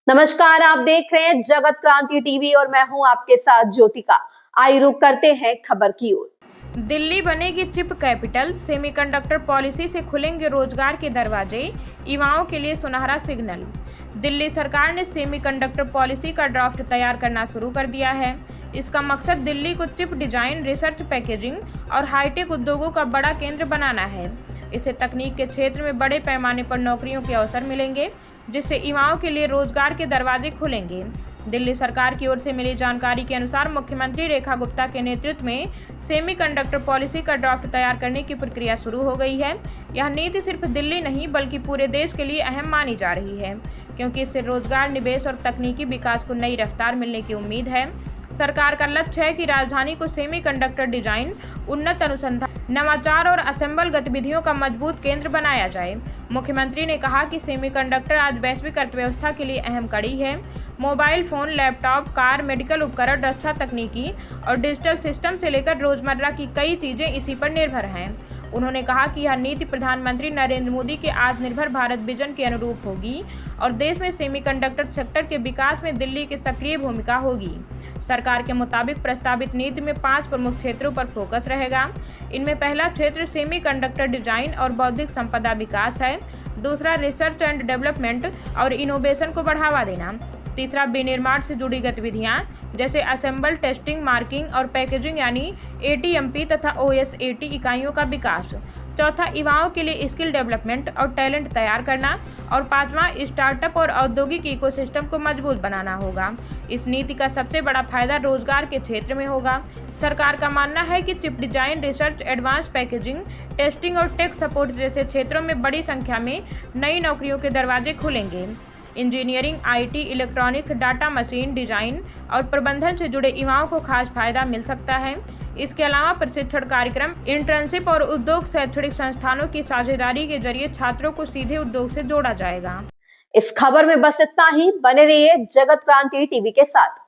नमस्कार, आप देख रहे हैं जगत क्रांति टीवी और मैं हूं आपके साथ ज्योतिका। आइए रुक करते हैं खबर की ओर। दिल्ली बनेगी चिप कैपिटल, सेमीकंडक्टर पॉलिसी से खुलेंगे रोजगार के दरवाजे, युवाओं के लिए सुनहरा सिग्नल। दिल्ली सरकार ने सेमीकंडक्टर पॉलिसी का ड्राफ्ट तैयार करना शुरू कर दिया है। इसका मकसद दिल्ली को चिप डिजाइन, रिसर्च, पैकेजिंग और हाईटेक उद्योगों का बड़ा केंद्र बनाना है। इससे तकनीक के क्षेत्र में बड़े पैमाने पर नौकरियों के अवसर मिलेंगे, जिससे युवाओं के लिए रोजगार के दरवाजे खुलेंगे। दिल्ली सरकार की ओर से मिली जानकारी के अनुसार मुख्यमंत्री रेखा गुप्ता के नेतृत्व में सेमीकंडक्टर पॉलिसी का ड्राफ्ट तैयार करने की प्रक्रिया शुरू हो गई है। यह नीति सिर्फ दिल्ली नहीं बल्कि पूरे देश के लिए अहम मानी जा रही है, क्योंकि इससे रोजगार, निवेश और तकनीकी विकास को नई रफ्तार मिलने की उम्मीद है। सरकार का लक्ष्य है कि राजधानी को सेमीकंडक्टर डिजाइन, उन्नत अनुसंधान, नवाचार और असेंबल गतिविधियों का मजबूत केंद्र बनाया जाए। मुख्यमंत्री ने कहा कि सेमीकंडक्टर आज वैश्विक अर्थव्यवस्था के लिए अहम कड़ी है। Mobile phone, laptop, car, medical उपकरण, रक्षा तकनीकी और डिजिटल सिस्टम से लेकर रोजमर्रा की कई चीजें इसी पर निर्भर हैं। उन्होंने कहा कि यह नीति प्रधानमंत्री नरेंद्र मोदी के आत्मनिर्भर भारत विजन के अनुरूप होगी और देश में सेमीकंडक्टर सेक्टर के विकास में दिल्ली की सक्रिय भूमिका होगी। सरकार के मुताबिक प्रस्तावित नीति में 5 प्रमुख क्षेत्रों पर फोकस रहेगा। इनमें पहला क्षेत्र सेमीकंडक्टर डिजाइन और बौद्धिक संपदा विकास है। दूसरा, रिसर्च एंड डेवलपमेंट और इनोवेशन को बढ़ावा देना। तीसरा, विनिर्माण से जुड़ी गतिविधियां जैसे असेंबल, टेस्टिंग, मार्किंग और पैकेजिंग यानी ATMP तथा OSAT इकाइयों का विकास। चौथा, युवाओं के लिए स्किल डेवलपमेंट और टैलेंट तैयार करना। और पांचवा, स्टार्टअप और औद्योगिक इकोसिस्टम को मजबूत बनाना होगा। इस नीति का सबसे बड़ा फायदा रोजगार के क्षेत्र में होगा। सरकार का मानना है कि chip design, research, advance packaging, testing और टेक सपोर्ट जैसे क्षेत्रों में बड़ी संख्या में नई नौकरियों के दरवाजे खुलेंगे। Engineering, IT, electronics, data machine design और प्रबंधन से जुड़े युवाओं को खास फायदा मिल सकता है। इसके अलावा प्रशिक्षण कार्यक्रम, इंटर्नशिप और उद्योग शैक्षणिक संस्थानों की साझेदारी के जरिए छात्रों को सीधे उद्योग से जोड़ा जाएगा। इस खबर में बस इतना ही। बने रहिए जगत क्रांति टीवी के साथ।